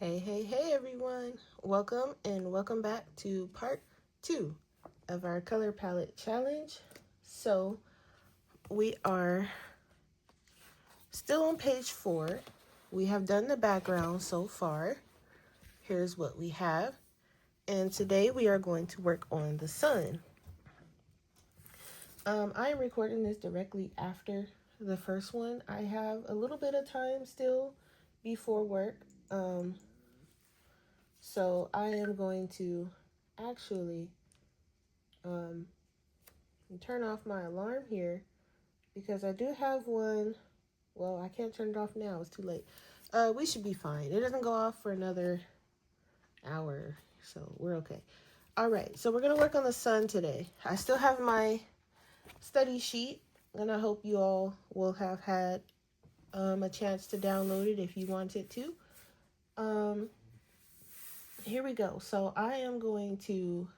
Hey everyone. Welcome back to part 2 of our color palette challenge. So, we are still on page 4. We have done the background so far. Here's what we have. And today we are going to work on the sun. I am recording this directly after the first one. I have a little bit of time still before work. So I am going to actually turn off my alarm here because I do have one. Well, I can't turn it off now. It's too late. We should be fine. It doesn't go off for another hour, so we're okay. All right, so we're going to work on the sun today. I still have my study sheet, and I hope you all will have had a chance to download it if you wanted to. Here we go. So I am going to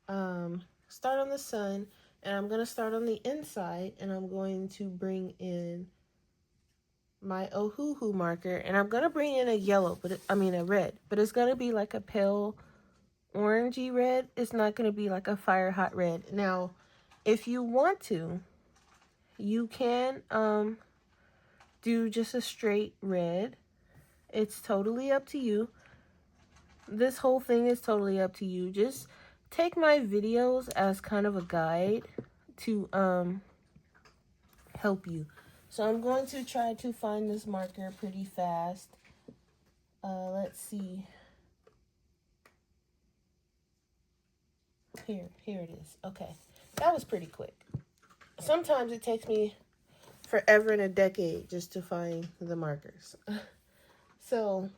start on the sun, and I'm going to start on the inside, and I'm going to bring in my Ohuhu marker, and I'm going to bring in a yellow, a red, but it's going to be like a pale orangey red. It's not going to be like a fire hot red. Now, if you want to, you can do just a straight red. It's totally up to you. This whole thing is totally up to you. Just take my videos as kind of a guide to help you. So I'm going to try to find this marker pretty fast. Let's see. Here it is. Okay, that was pretty quick. Sometimes it takes me forever and a decade just to find the markers. So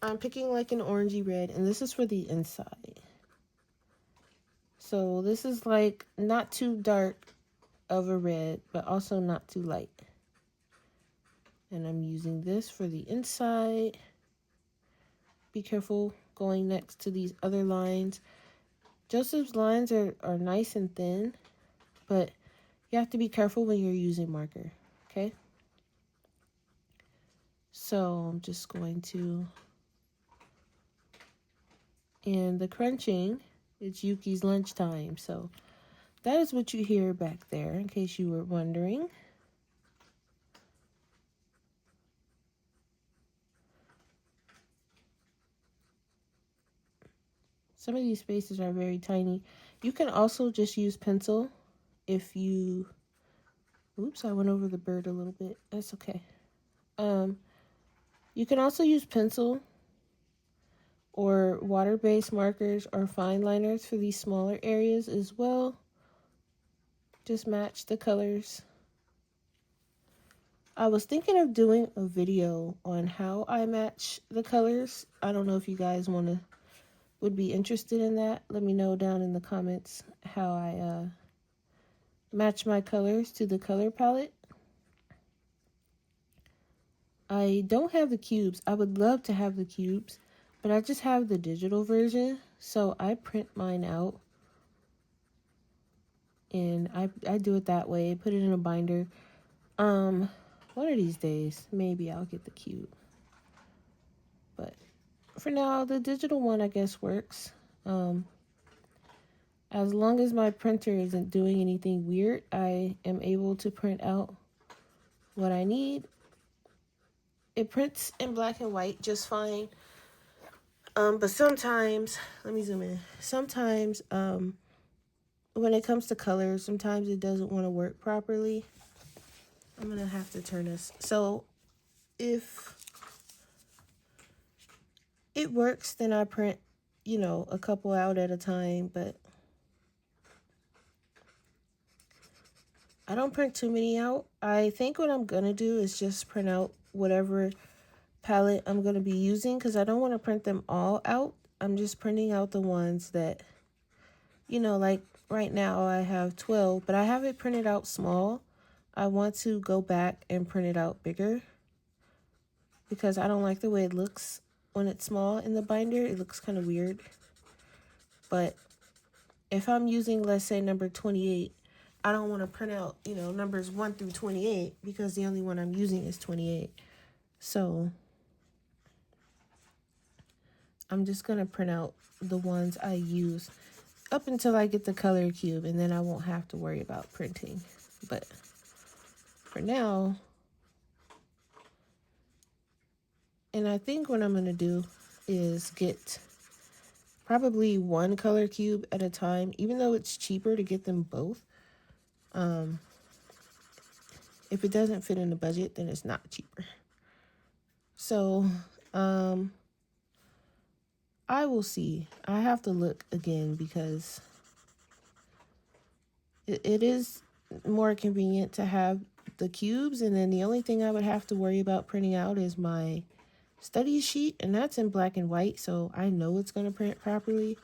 I'm picking like an orangey red, and this is for the inside. So this is like not too dark of a red, but also not too light. And I'm using this for the inside. Be careful going next to these other lines. Joseph's lines are nice and thin, but you have to be careful when you're using marker, okay? So I'm just going to, and the crunching, it's Yuki's lunchtime, so that is what you hear back there, in case you were wondering. Some of these spaces are very tiny. You can also just use pencil if you, oops, I went over the bird a little bit. That's okay. You can also use pencil or water-based markers or fine liners for these smaller areas as well. Just match the colors. I was thinking of doing a video on how I match the colors. I don't know if you guys would be interested in that. Let me know down in the comments how I match my colors to the color palette. I don't have the cubes. I would love to have the cubes, but I just have the digital version, so I print mine out. And I do it that way. Put it in a binder. One of these days, maybe I'll get the cube. But for now, the digital one, I guess, works. As long as my printer isn't doing anything weird, I am able to print out what I need. It prints in black and white just fine. But sometimes, let me zoom in. Sometimes, when it comes to colors, sometimes it doesn't want to work properly. I'm going to have to turn this. So if it works, then I print, a couple out at a time, but I don't print too many out. I think what I'm going to do is just print out whatever palette I'm going to be using because I don't want to print them all out. I'm just printing out the ones that, like right now I have 12, but I have it printed out small. I want to go back and print it out bigger because I don't like the way it looks when it's small in the binder. It looks kind of weird. But if I'm using, let's say, number 28, I don't want to print out, numbers 1 through 28 because the only one I'm using is 28. So I'm just going to print out the ones I use up until I get the color cube, and then I won't have to worry about printing. But for now, and I think what I'm going to do is get probably one color cube at a time, even though it's cheaper to get them both. If it doesn't fit in the budget, then it's not cheaper. So, I will see. I have to look again because it is more convenient to have the cubes, and then the only thing I would have to worry about printing out is my study sheet, and that's in black and white, so I know it's going to print properly.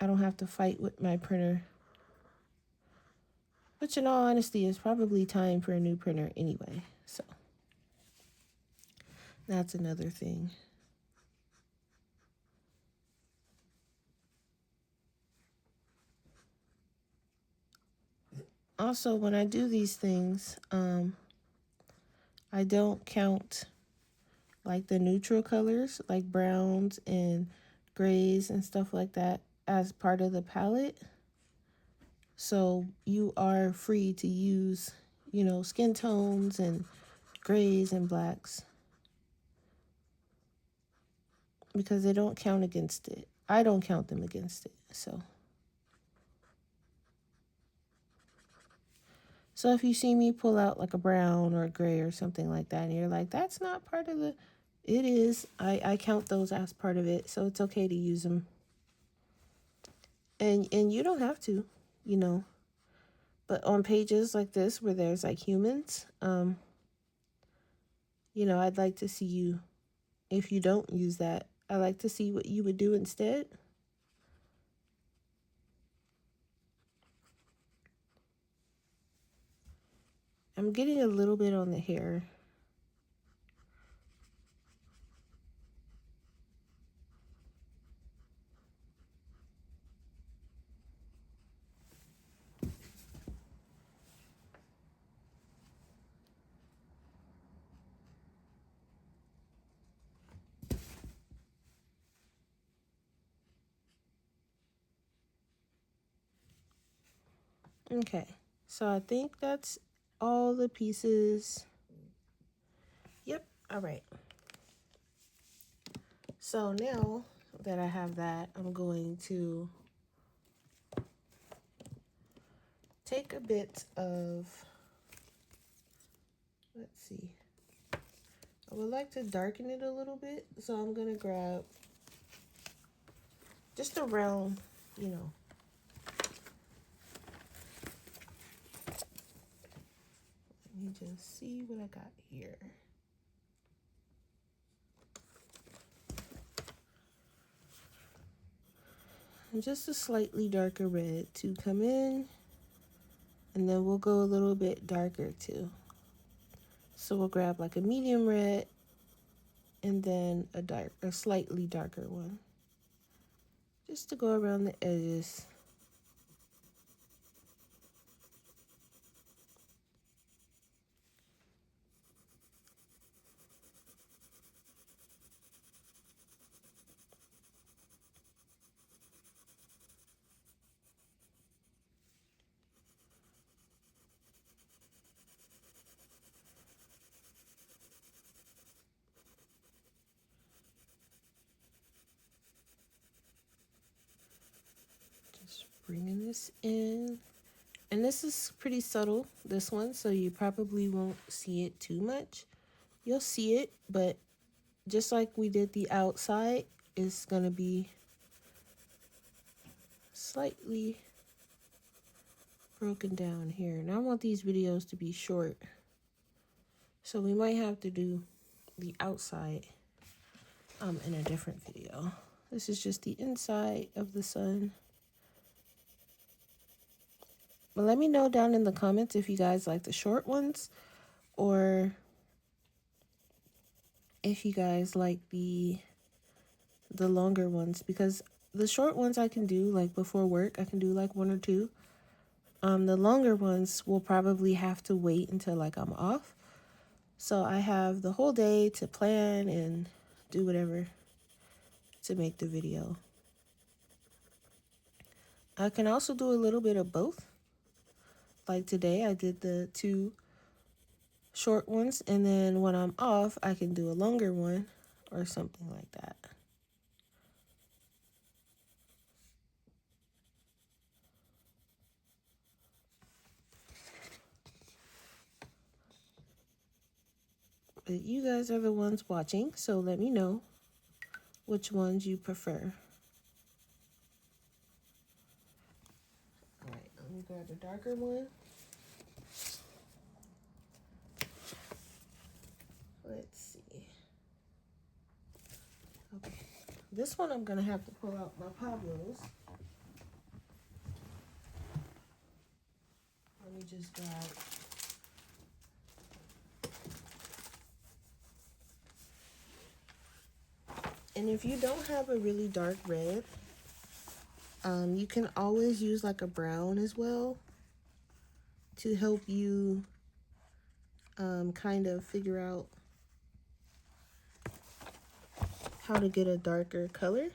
I don't have to fight with my printer, which in all honesty is probably time for a new printer anyway, so that's another thing. Also, when I do these things, I don't count like the neutral colors, like browns and grays and stuff like that, as part of the palette. So you are free to use, you know, skin tones and grays and blacks, because they don't count against it. I don't count them against it. So if you see me pull out like a brown or a gray or something like that, and you're like, that's not part of the, it is. I count those as part of it, so it's okay to use them. And you don't have to, you know. But on pages like this where there's like humans, you know, I'd like to see you, if you don't use that, I'd like to see what you would do instead. I'm getting a little bit on the hair. Okay, so I think that's all the pieces. Yep, all right. So now that I have that, I'm going to take a bit of, let's see, I would like to darken it a little bit, so I'm going to grab just a round, you know, let me just see what I got here. And just a slightly darker red to come in, and then we'll go a little bit darker too. So we'll grab like a medium red and then a slightly darker one, just to go around the edges. Just bringing this in. And this is pretty subtle, this one, so you probably won't see it too much. You'll see it, but just like we did the outside, it's going to be slightly broken down here. And I want these videos to be short, so we might have to do the outside in a different video. This is just the inside of the sun. But let me know down in the comments if you guys like the short ones, or if you guys like the longer ones, because the short ones I can do like before work. I can do like one or two. The longer ones will probably have to wait until like I'm off, so I have the whole day to plan and do whatever. to make the video. I can also do a little bit of both. Like today, I did the 2 short ones, and then when I'm off, I can do a longer one or something like that. But you guys are the ones watching, so let me know which ones you prefer. All right, let me grab a darker one. Let's see. Okay, this one I'm gonna have to pull out my Pablos. Let me just grab. And if you don't have a really dark red, you can always use like a brown as well to help you kind of figure out how to get a darker color,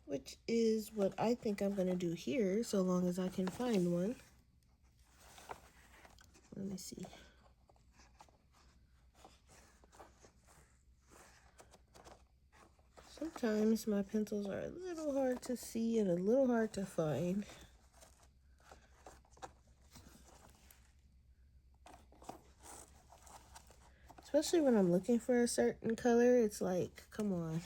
which is what I think I'm going to do here, so long as I can find one. Let me see. Sometimes my pencils are a little hard to see and a little hard to find. Especially when I'm looking for a certain color, it's like, come on.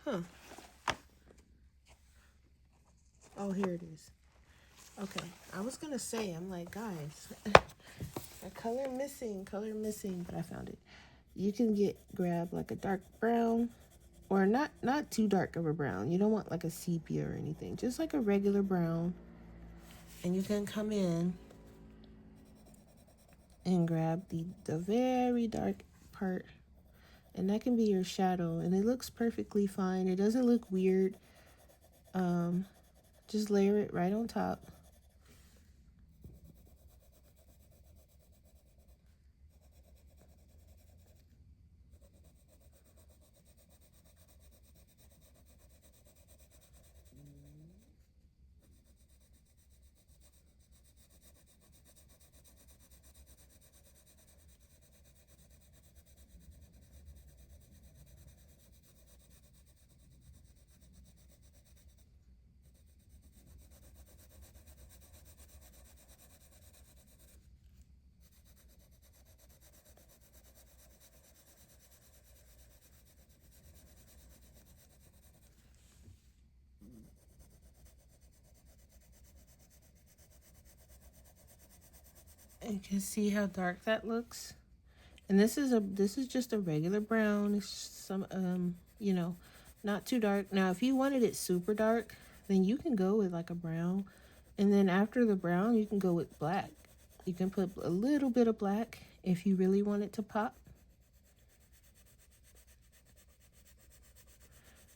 Huh. Oh, here it is. Okay, I was gonna say, I'm like, guys, a color missing, but I found it. You can grab like a dark brown, or not too dark of a brown. You don't want like a sepia or anything, just like a regular brown. And you can come in and grab the very dark part, and that can be your shadow, and it looks perfectly fine. It doesn't look weird. Just layer it right on top. You can see how dark that looks. And this is just a regular brown. It's some you know, not too dark. Now if you wanted it super dark, then you can go with like a brown. And then after the brown, you can go with black. You can put a little bit of black if you really want it to pop.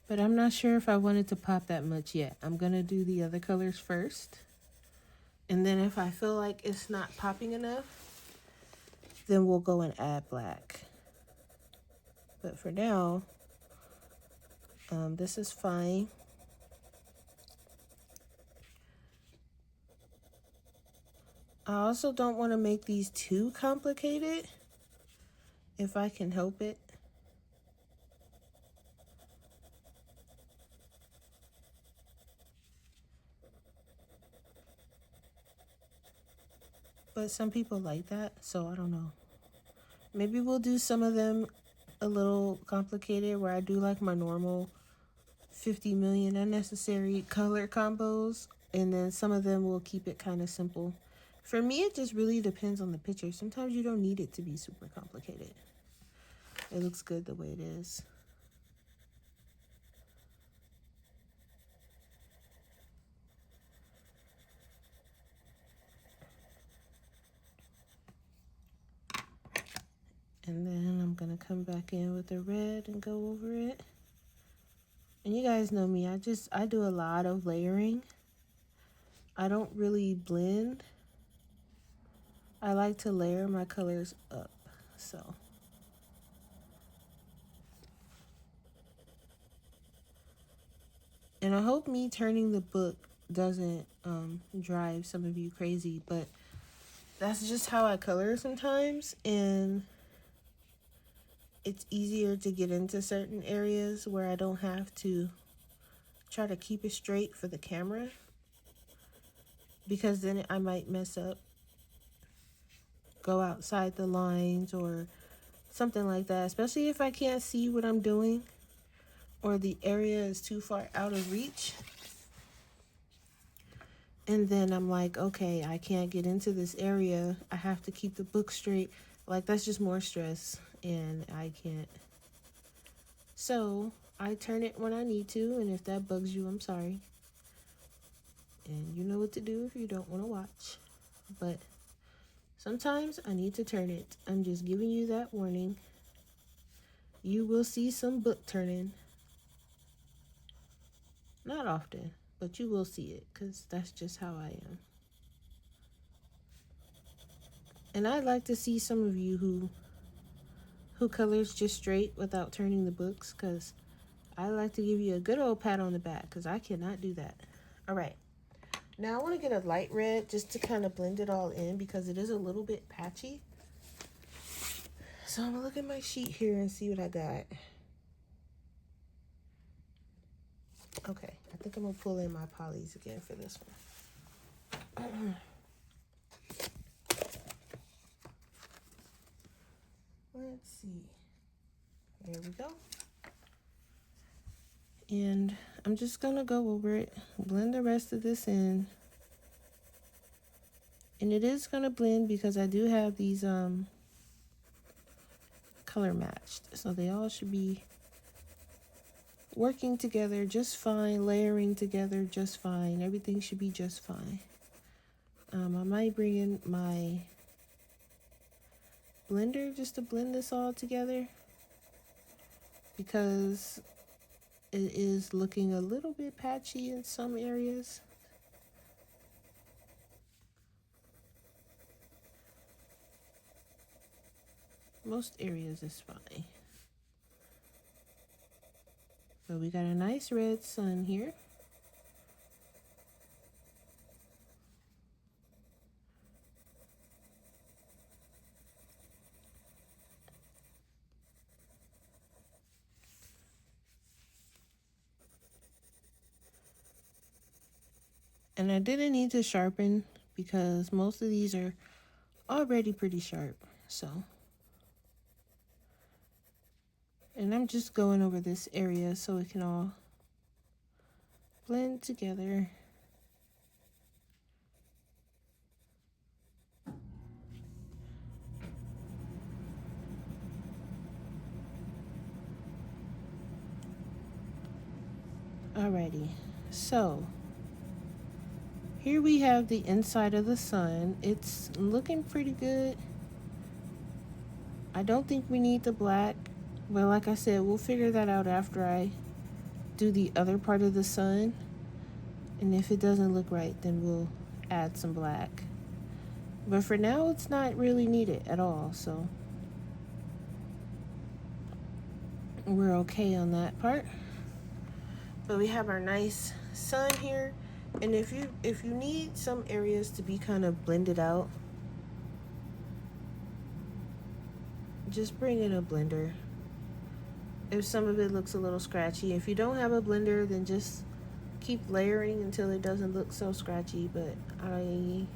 But I'm not sure if I wanted to pop that much yet. I'm gonna do the other colors first. And then if I feel like it's not popping enough, then we'll go and add black. But for now, this is fine. I also don't want to make these too complicated, if I can help it. But some people like that, so I don't know. Maybe we'll do some of them a little complicated, where I do like my normal 50 million unnecessary color combos, and then some of them will keep it kind of simple. For me, it just really depends on the picture. Sometimes you don't need it to be super complicated. It looks good the way it is. And then I'm gonna come back in with the red and go over it. And you guys know me, I do a lot of layering. I don't really blend. I like to layer my colors up, so. And I hope me turning the book doesn't drive some of you crazy, but that's just how I color sometimes, and it's easier to get into certain areas where I don't have to try to keep it straight for the camera, because then I might mess up, go outside the lines or something like that, especially if I can't see what I'm doing or the area is too far out of reach. And then I'm like, okay, I can't get into this area. I have to keep the book straight. Like, that's just more stress, and I can't. So I turn it when I need to, and if that bugs you, I'm sorry. And you know what to do if you don't want to watch. But sometimes I need to turn it. I'm just giving you that warning. You will see some book turning. Not often, but you will see it, because that's just how I am. And I'd like to see some of you who colors just straight without turning the books, because I like to give you a good old pat on the back, because I cannot do that. All right. Now I want to get a light red just to kind of blend it all in, because it is a little bit patchy. So I'm going to look at my sheet here and see what I got. Okay, I think I'm going to pull in my polys again for this one. Let's see. There we go. And I'm just going to go over it, blend the rest of this in. And it is going to blend because I do have these color matched. So they all should be working together just fine, layering together just fine. Everything should be just fine. I might bring in my blender just to blend this all together, because it is looking a little bit patchy in some areas. Most areas is fine. So we got a nice red sun here. And I didn't need to sharpen because most of these are already pretty sharp. So, and I'm just going over this area so it can all blend together. Alrighty, so here we have the inside of the sun. It's looking pretty good. I don't think we need the black, but like I said, we'll figure that out after I do the other part of the sun. And if it doesn't look right, then we'll add some black. But for now, it's not really needed at all, so we're okay on that part. But we have our nice sun here. And if you need some areas to be kind of blended out, just bring in a blender. If some of it looks a little scratchy, if you don't have a blender, then just keep layering until it doesn't look so scratchy. But I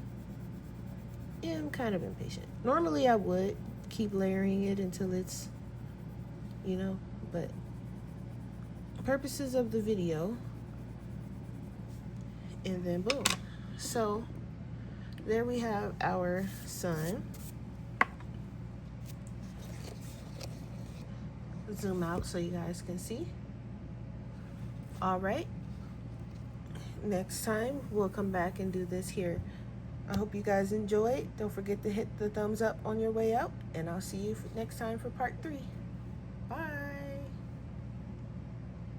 am kind of impatient. Normally I would keep layering it until it's, you know, but purposes of the video, and then boom. So there we have our sun. Zoom out so you guys can see. All right, next time we'll come back and do this here. I hope you guys enjoyed. Don't forget to hit the thumbs up on your way out, and I'll see you next time for part 3.